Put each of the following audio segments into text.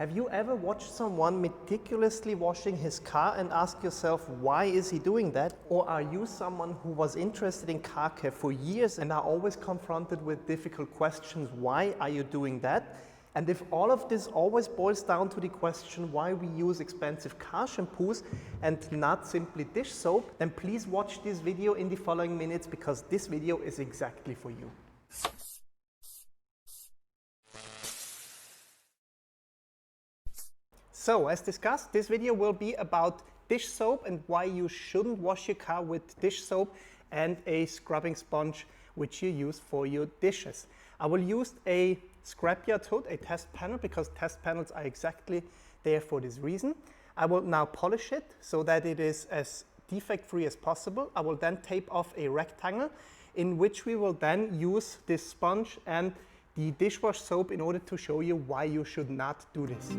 Have you ever watched someone meticulously washing his car and ask yourself, why is he doing that? Or are you someone who was interested in car care for years and are always confronted with difficult questions? Why are you doing that? And if all of this always boils down to the question why we use expensive car shampoos and not simply dish soap, then please watch this video in the following minutes, because this video is exactly for you. So, as discussed, this video will be about dish soap and why you shouldn't wash your car with dish soap and a scrubbing sponge which you use for your dishes. I will use a scrapyard hood, a test panel, because test panels are exactly there for this reason. I will now polish it so that it is as defect-free as possible. I will then tape off a rectangle in which we will then use this sponge and the dishwash soap in order to show you why you should not do this.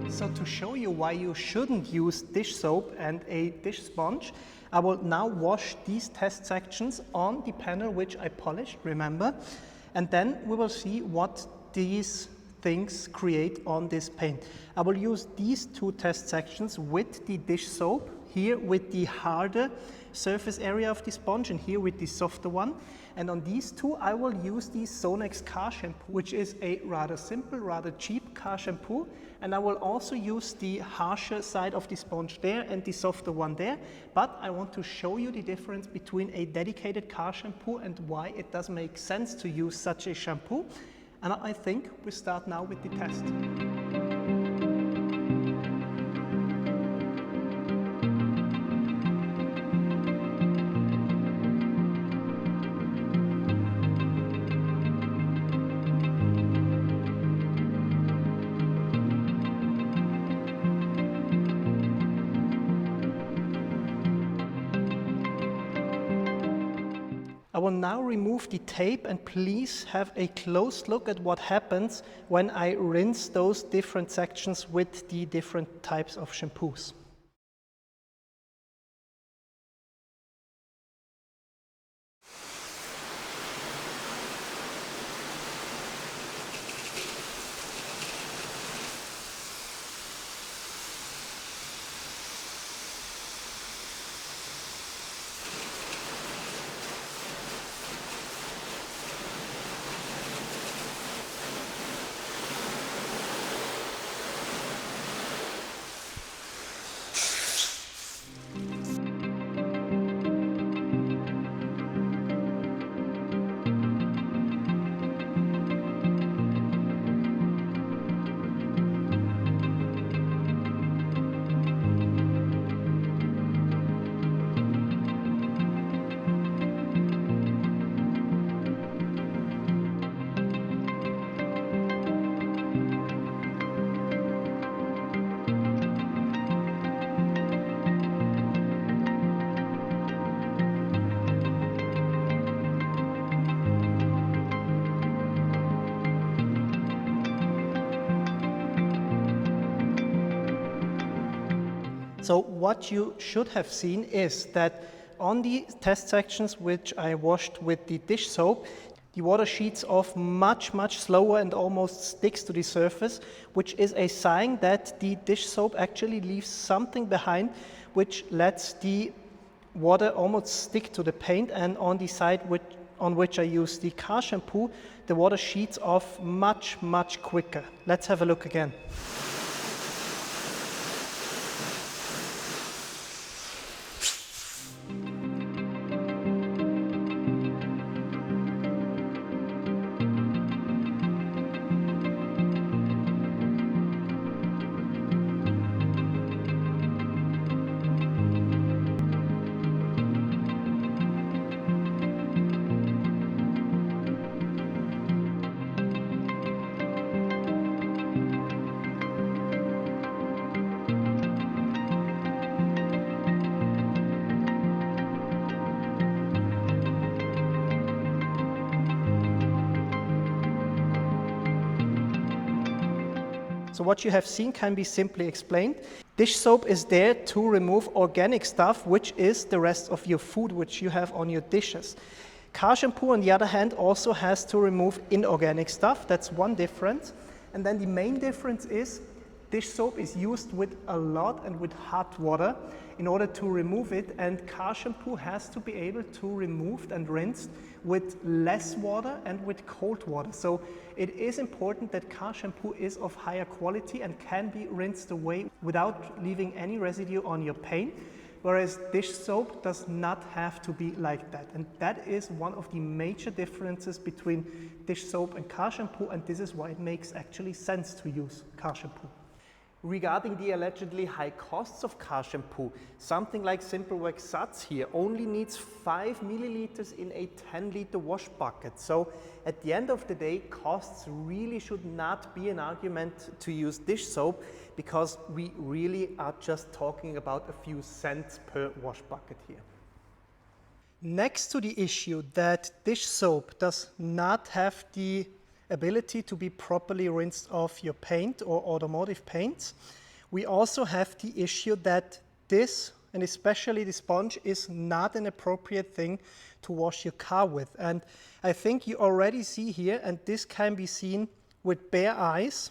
So to show you why you shouldn't use dish soap and a dish sponge, I will now wash these test sections on the panel which I polished, remember, and then we will see what these things create on this paint. I will use these two test sections with the dish soap, here with the harder surface area of the sponge and here with the softer one. And on these two I will use the Sonex car shampoo, which is a rather simple, rather cheap car shampoo. And I will also use the harsher side of the sponge there and the softer one there. But I want to show you the difference between a dedicated car shampoo and why it does make sense to use such a shampoo. And I think we start now with the test. I will now remove the tape and please have a close look at what happens when I rinse those different sections with the different types of shampoos. So what you should have seen is that on the test sections which I washed with the dish soap, the water sheets off much slower and almost sticks to the surface, which is a sign that the dish soap actually leaves something behind which lets the water almost stick to the paint, and on the side on which I use the car shampoo, the water sheets off much quicker. Let's have a look again. So what you have seen can be simply explained. Dish soap is there to remove organic stuff, which is the rest of your food which you have on your dishes. Car shampoo, on the other hand, also has to remove inorganic stuff. That's one difference. And then the main difference is dish soap is used with a lot and with hot water in order to remove it, and car shampoo has to be able to remove and rinse with less water and with cold water. So it is important that car shampoo is of higher quality and can be rinsed away without leaving any residue on your paint, whereas dish soap does not have to be like that. And that is one of the major differences between dish soap and car shampoo, and this is why it makes actually sense to use car shampoo. Regarding the allegedly high costs of car shampoo, something like Simple Wax Satz here only needs 5 milliliters in a 10-liter wash bucket. So at the end of the day, costs really should not be an argument to use dish soap, because we really are just talking about a few cents per wash bucket here. Next to the issue that dish soap does not have the ability to be properly rinsed off your paint or automotive paints, we also have the issue that this, and especially the sponge, is not an appropriate thing to wash your car with. And I think you already see here, and this can be seen with bare eyes,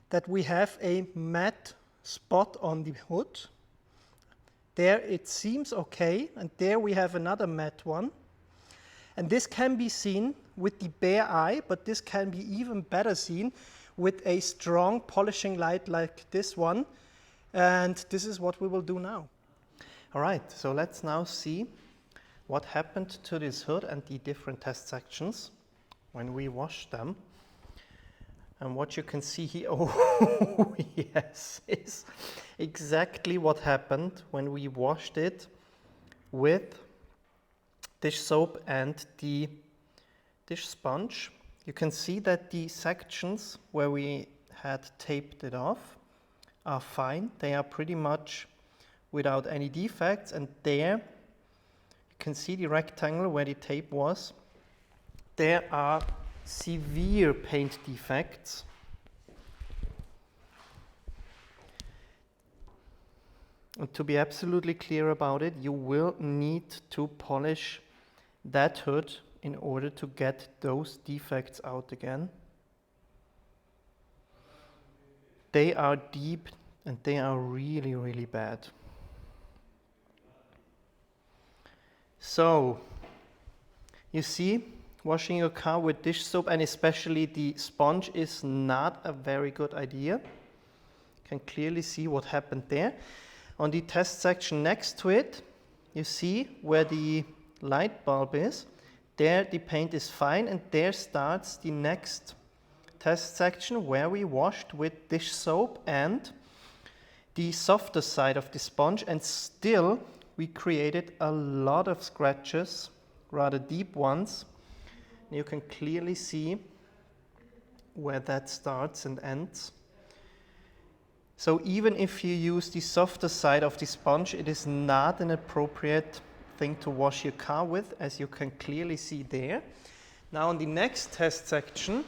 that we have a matte spot on the hood. There it seems okay, and there we have another matte one. And this can be seen with the bare eye, but this can be even better seen with a strong polishing light like this one. And this is what we will do now. All right, so let's now see what happened to this hood and the different test sections when we washed them. And what you can see here, oh yes, is exactly what happened when we washed it with dish soap and the dish sponge. You can see that the sections where we had taped it off are fine. They are pretty much without any defects, and there you can see the rectangle where the tape was. There are severe paint defects. And to be absolutely clear about it, you will need to polish that hood in order to get those defects out again. They are deep and they are really, really bad. So, you see, washing your car with dish soap and especially the sponge is not a very good idea. You can clearly see what happened there. On the test section next to it, you see where the light bulb is. There the paint is fine, and there starts the next test section where we washed with dish soap and the softer side of the sponge, and still we created a lot of scratches, rather deep ones. You can clearly see where that starts and ends. So even if you use the softer side of the sponge, it is not an appropriate thing to wash your car with, as you can clearly see there. Now on the next test section,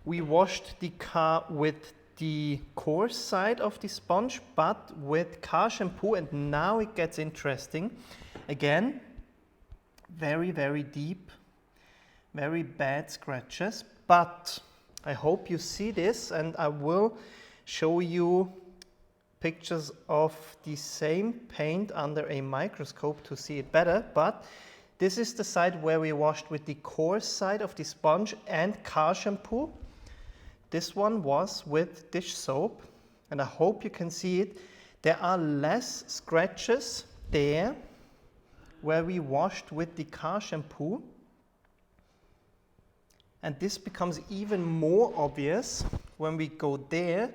we washed the car with the coarse side of the sponge, but with car shampoo, and now it gets interesting. Again, very, very deep, very bad scratches, but I hope you see this, and I will show you pictures of the same paint under a microscope to see it better. But this is the side where we washed with the coarse side of the sponge and car shampoo. This one was with dish soap, and I hope you can see it. There are less scratches there where we washed with the car shampoo, and this becomes even more obvious when we go there.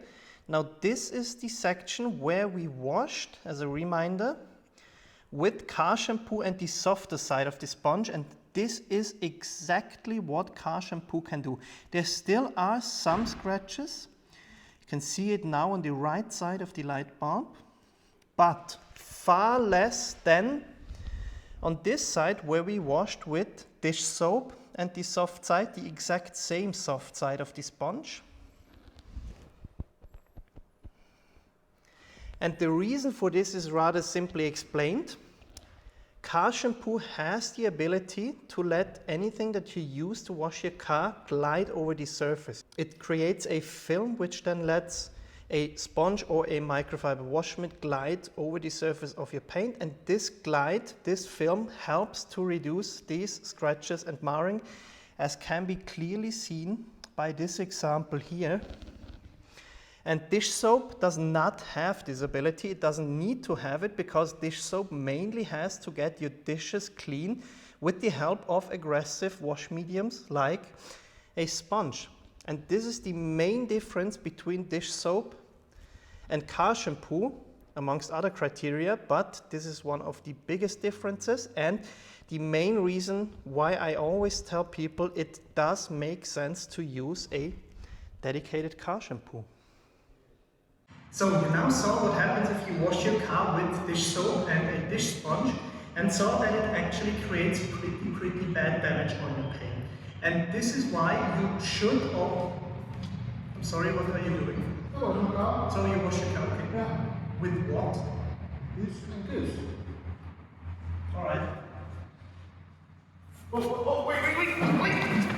Now this is the section where we washed, as a reminder, with car shampoo and the softer side of the sponge, and this is exactly what car shampoo can do. There still are some scratches. You can see it now on the right side of the light bulb, but far less than on this side where we washed with dish soap and the soft side, the exact same soft side of the sponge. And the reason for this is rather simply explained. Car shampoo has the ability to let anything that you use to wash your car glide over the surface. It creates a film which then lets a sponge or a microfiber wash mitt glide over the surface of your paint, and this film helps to reduce these scratches and marring, as can be clearly seen by this example here. And dish soap does not have this ability. It doesn't need to have it, because dish soap mainly has to get your dishes clean with the help of aggressive wash mediums like a sponge. And this is the main difference between dish soap and car shampoo, amongst other criteria, but this is one of the biggest differences and the main reason why I always tell people it does make sense to use a dedicated car shampoo. So you now saw what happens if you wash your car with dish soap and a dish sponge, and saw that it actually creates pretty bad damage on your paint. And this is why you should I'm sorry, what are you doing? Oh, so you wash your car, okay? Yeah. With what? This and this. Alright. Oh, wait.